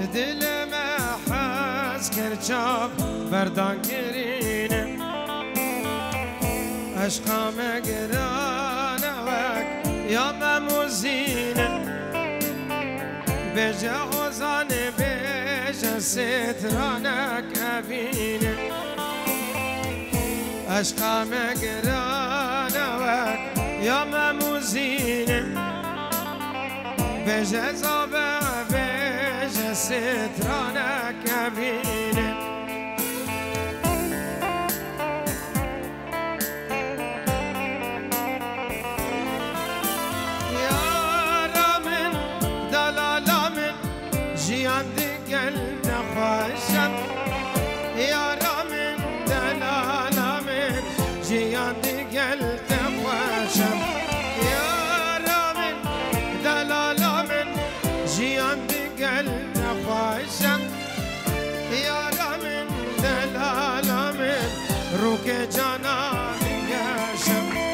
دل ما حس کرچاب بردان گرینه عشقا مگرانه وک یا مموزینه بجه غزانه بجه سترانک ابینه عشقا مگرانه وک یا مموزینه بجه زابه بجه سترانک ابینه جیان دیگل نخواشم یارا من دلالا من جیان دیگل نخواشم یارا من دلالا من جیان دیگل نخواشم یارا من دلالا من روک جانا میگشم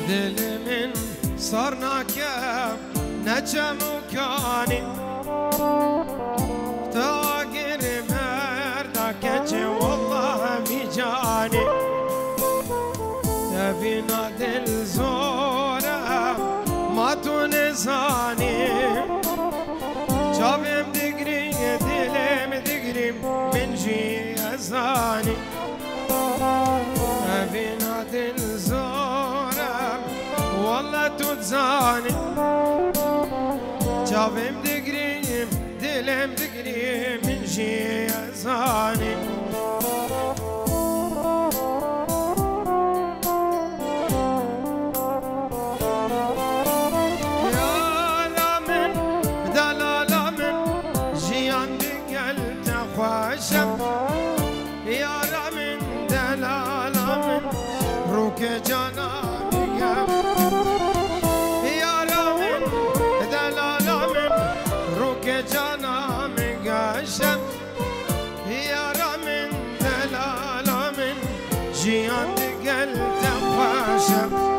دل من صار ناكب نجم وكاني تاقر مردك والله بجاني تبينا دل زورة ما تنساني شافم دقري دلم دقري من جي أزاني تبينا دل زورة والله تتزاني شافم دقريم دلم دقريم من شي أزاني يا لامن دلالا من جيان دقل تخواشم يا لامن دلالا من روك جانا جانا مگاشم یارا من دلالا من جیان دگل تخواشم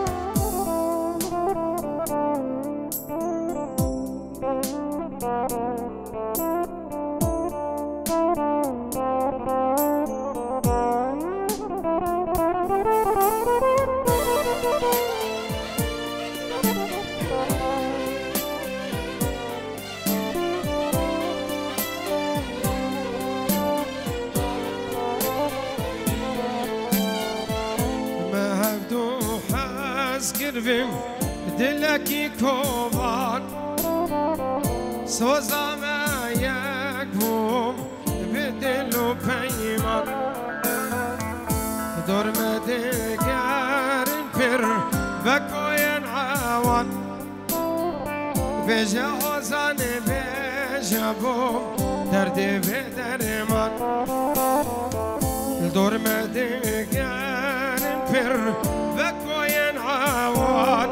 قربم دلکی کوبان سوزام یک بوم به دل و پیمان درمده گرن پر و کوین عوان بجه آزان بجه بوم درد به درمان درمده گرن پر و کوین عوان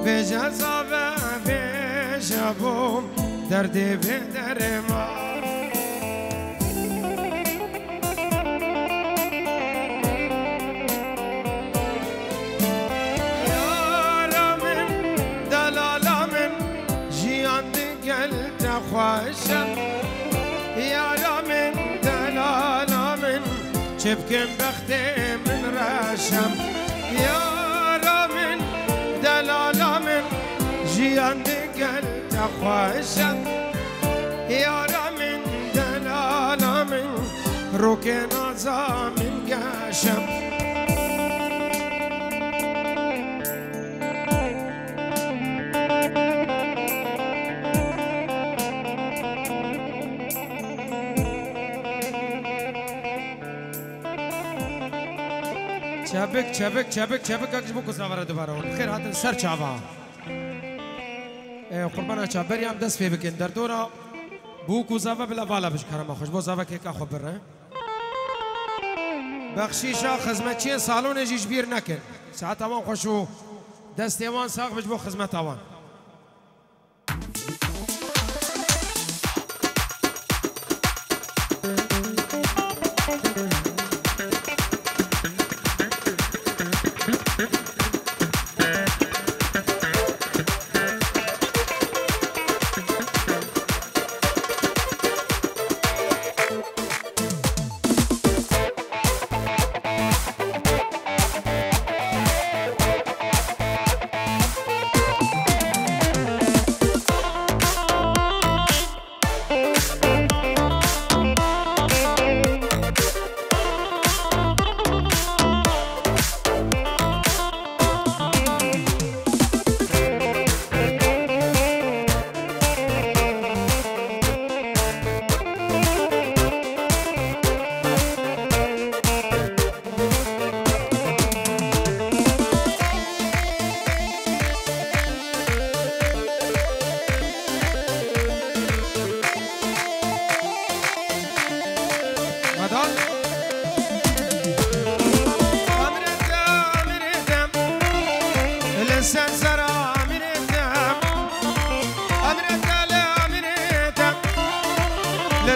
بجه زابه بجه بوم درد به درمان خواشم یارا من دلالا من چبکم بخت من راشم یارا من دلالا من جیان دگل تخواشم یارا من دلالا من روک نازا من گاشم شبك شبك شبك شبك اكش بوكو سافر دوباره خير هات سر چاوا قربانا چابری هم دست بکن در دورا بوکو زاوا بلا بالا بش کرم خوش بو زاوا که کا خبر نه بخشیشا خدمتچی سالون جیش بیر نکن ساعت اوان خوشو دست اوان ساق بش بو خدمت اوان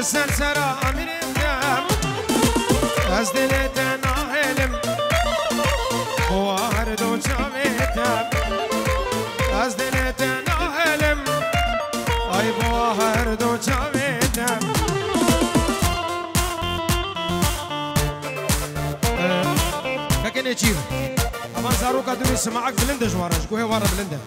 سرسرا من الدم از دل تناهلم وارد و شامیدم از دل تناهلم ای وارد و شامیدم فكني تشير اما زاروكا دوري سمعك بلنده جوارج قوي ورا بلنده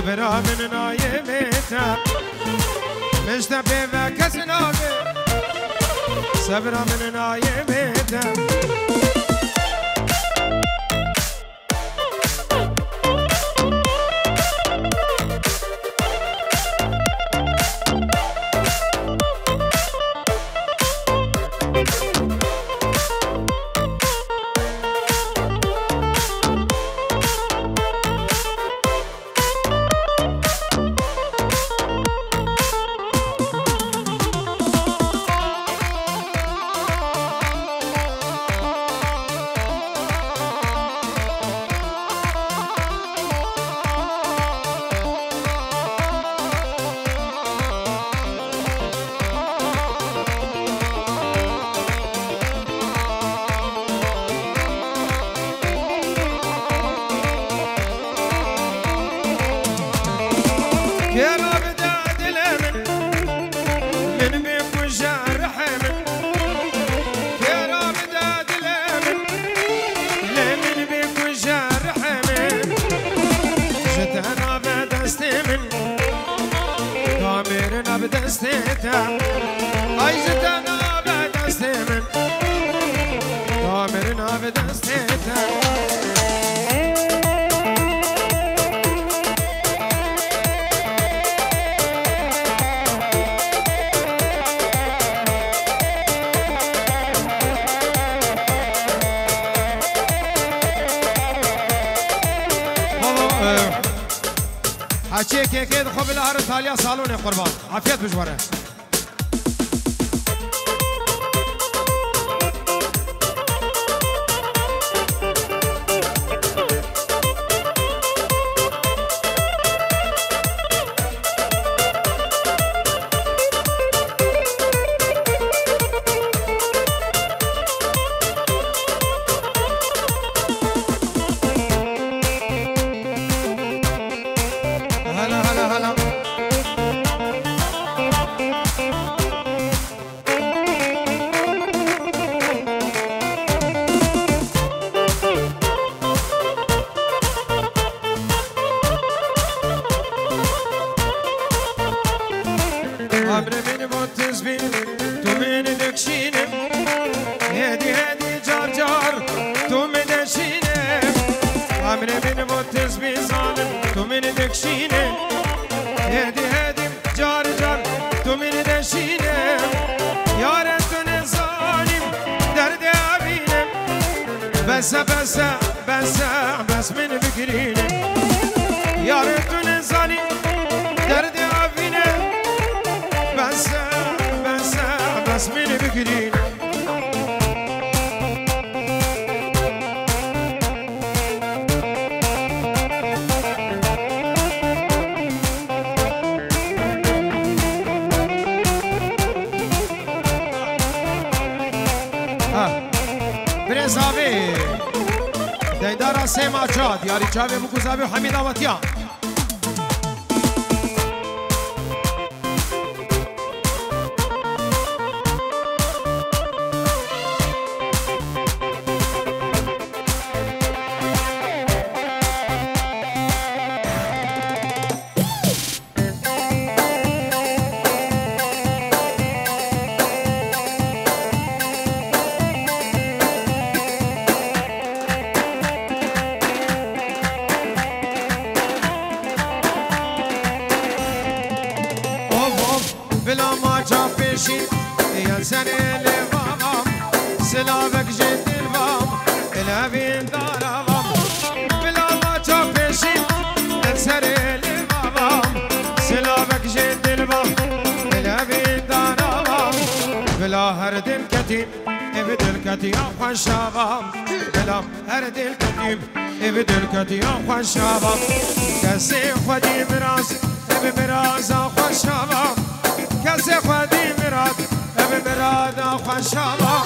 صبرا من نايمتم مشتبه و کس نابه صبرا من نايمتم بدستيتا عايزتنا بدستمن عمرنا بدستيتا هاتشي كده خب الهر تاليا صالون يا قربان عافيت بجواره عمر من بوتز بين تو من دكشينم هدي هدي جار جار تو من دشينم عمر من بوتز بين ظالم تو من دكشينم هدي هدي جار جار تو من دشينم يا ريتني ظالم درد أبينم بس بس بس بس من فكرينم يا ريتني ظالم درد أبينم بس بس بس من فكرينم برزاوی دیدار سیما چاد یاری چاوی مکوزاوی و حمید آواتیا بلا ما جابشي يا سنة لبابام سلامك جد الباب الابين داربام بلا ما جابشي يا سنة لبابام سلامك جد الباب الابين داربام بلا هرد الكتيب ابد الكتيب خوش شباب بلا هرد الكتيب ابد الكتيب خوش شباب كسي خدي براس براس خوش شباب کسی خودی مراد اب مراد خوشحالا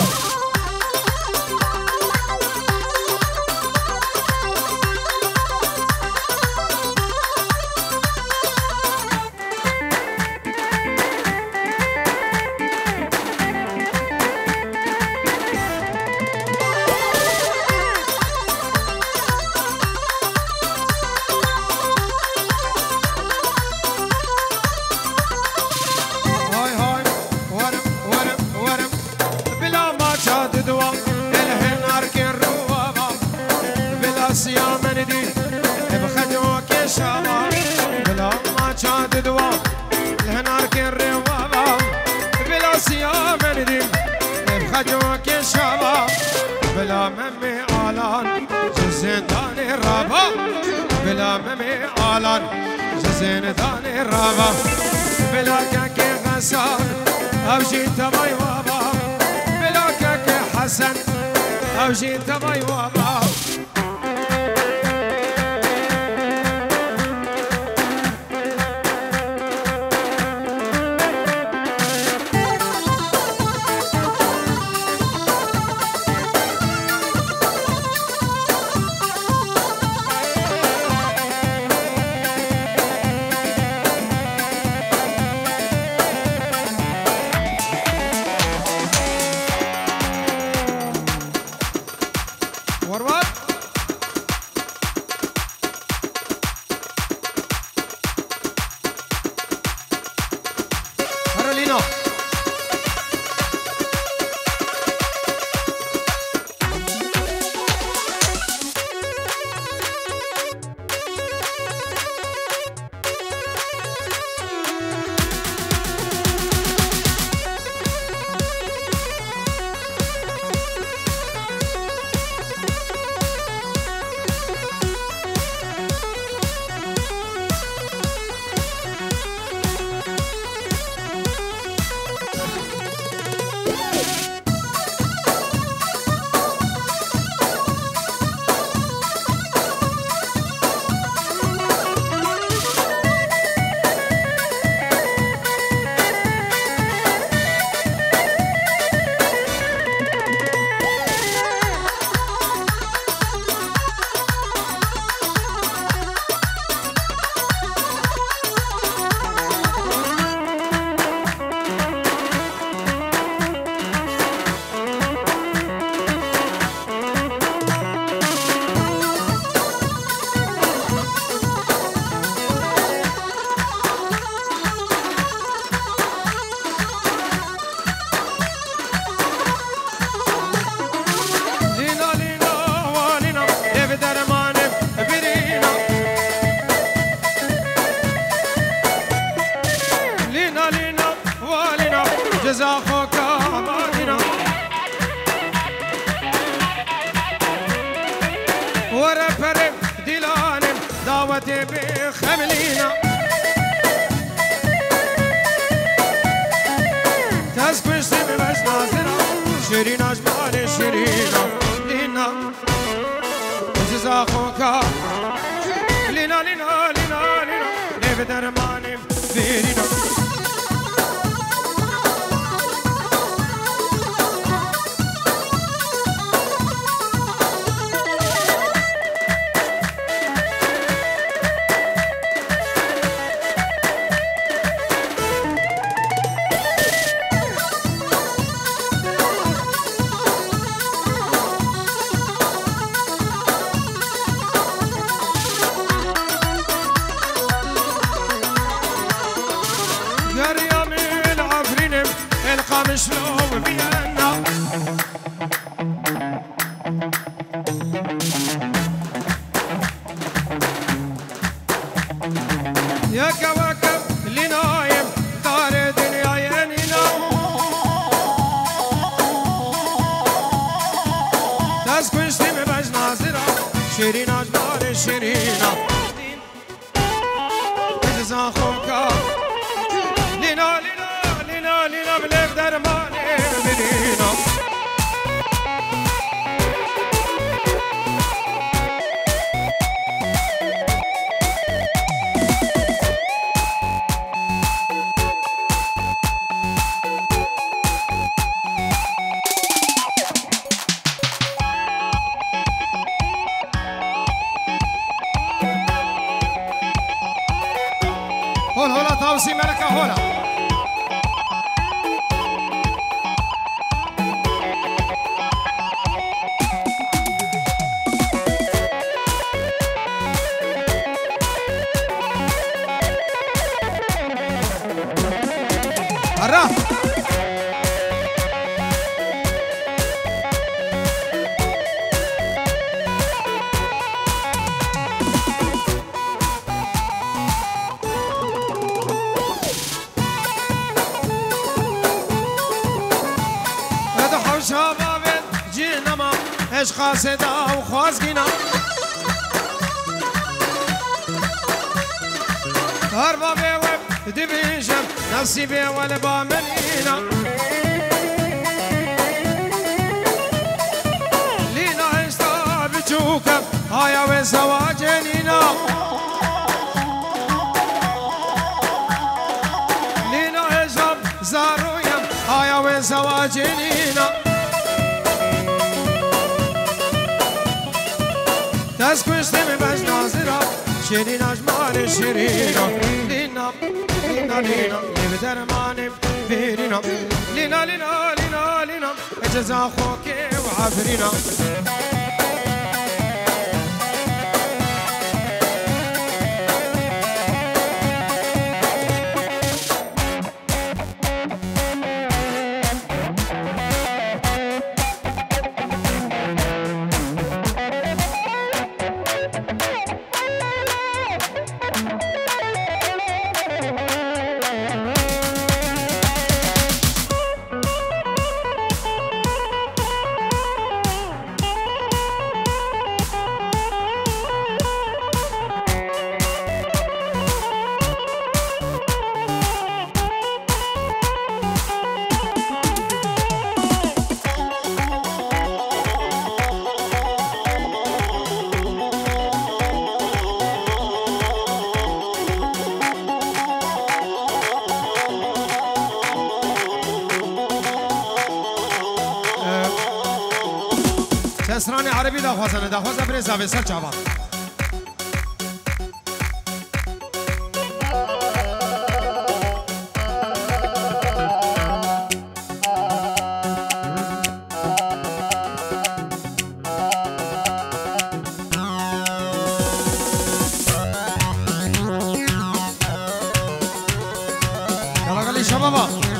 بلا ممي آلان جزندان الرابا بلا ممي آلان جزندان الرابا بلا كاكي غسان او جيت باي وابا بلا كاكي حسن او جيت باي وابا اجزا خوكا مادينا ورا فرم ديلانم دعوتي بخملينا تسكشت بمش نازنا شيرين اجمال شيرينا لينا اجزا خوكا لينا لينا لينا لينا ليه بدرماني فيرينا شلو بيانا يا كواكب اللي نايم دار دنيا ينينا تسكن شتم بج ناظرة شيرين اجمال شيرينا اجزا خوكا لينا لينا لينا لينا بلف درماني بلينا هول هولا تاوسي ملكة هولا هرا شبابت جينا ما ايش قاصدا وخوازقنا هربا بيوب دبيشم نصيبي ولا بامنينا لينا عشتا بجوكم هيا وزواجنينا لينا عشب زارويم هيا وزواجنينا تسكشتم بج ناظرة شيرين اجمال شيرينا لينا لينا لينا بدرماني بيرينا لينا لينا لينا لينا اجزا خوكي وعفرينا اسرانی عربی داخوازنه داخوازه برزا به سر چابان يلا قال لي شبابا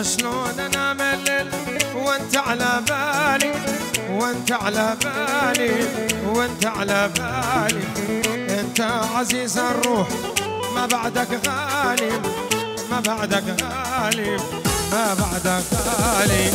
وشلون انا ملل وانت على بالي، وانت على بالي، وانت على بالي. انت عزيز الروح ما بعدك غالي، ما بعدك غالي، ما بعدك غالي.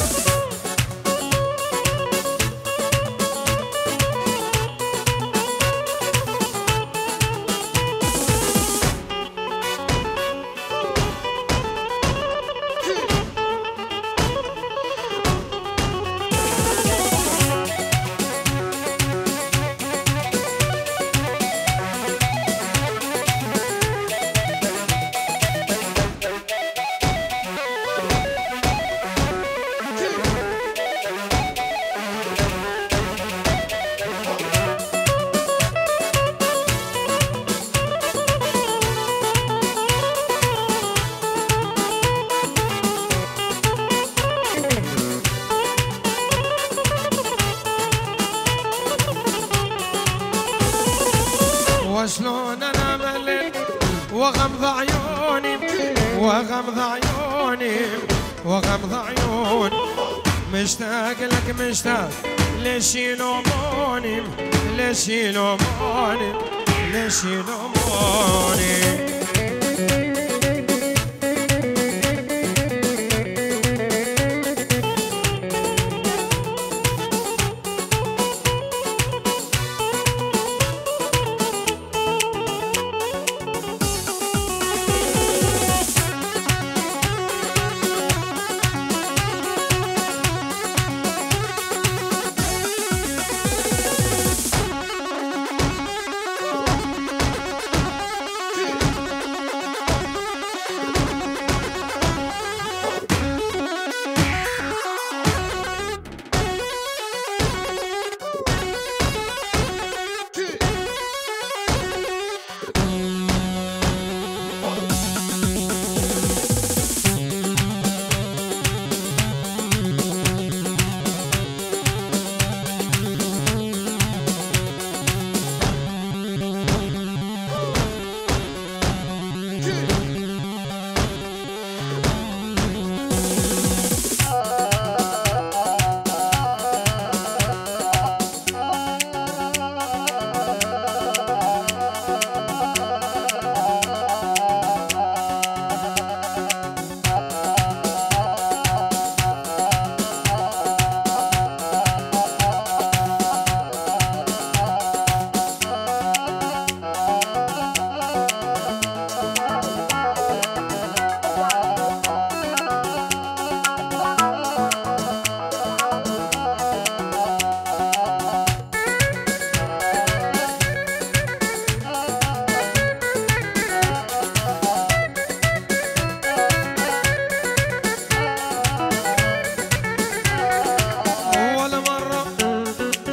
وشلون انا ملل وغمض عيوني، وغمض عيوني، وغمض عيوني. مشتاق لك مشتاق، ليش يلوموني، ليش يلوموني، ليش يلوموني.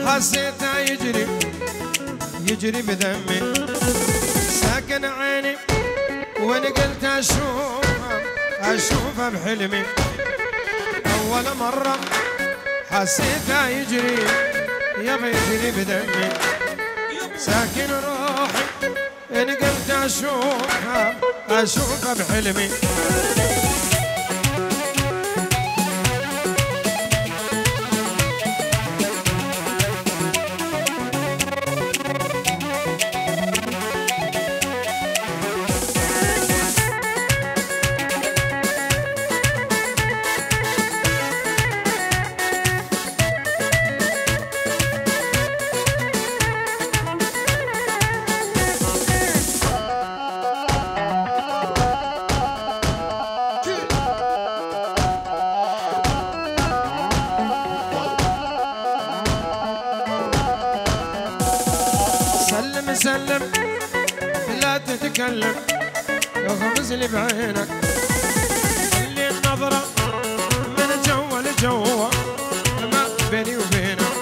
حسيته يجري يجري بدمي، ساكن عيني وانا قلت اشوفه بحلمي. اول مرة حسيته يجري يبي يجري بدمي، ساكن روحي انا قلت اشوفه بحلمي. سلم لا تتكلم، اغمز لي بعينك، خلي النظرة من جوا لجوا ما بيني وبينك.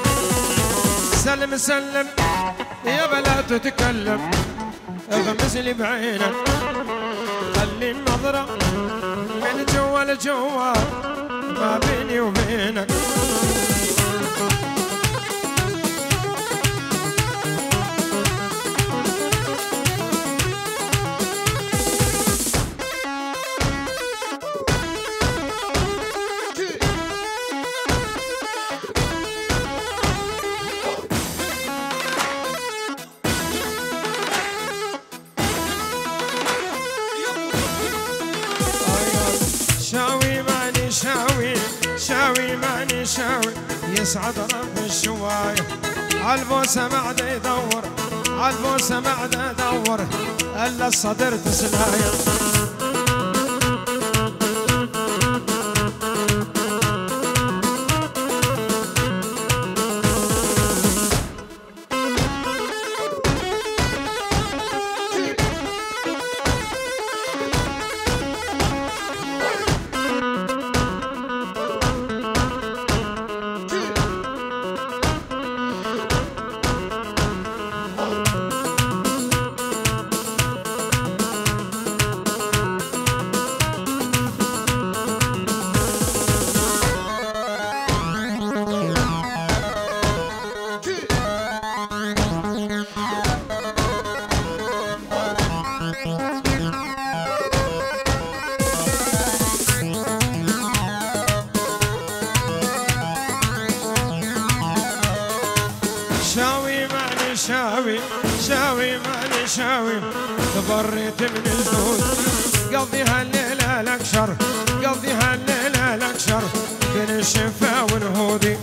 سلم سلم يابا لا تتكلم، اغمز لي بعينك، خلي النظرة من جوا لجوا ما بيني وبينك. شاوي شاوي ماني شاوي يسعد رب الشواية عالبوسة ما يدور عالبوسة ما يدور الا الصدر تسلاية شاوي شاوي ماني شاوي تبريت من الجود قضي هالليلة الاكشر قضي هالليلة الاكشر بين الشفا والهودي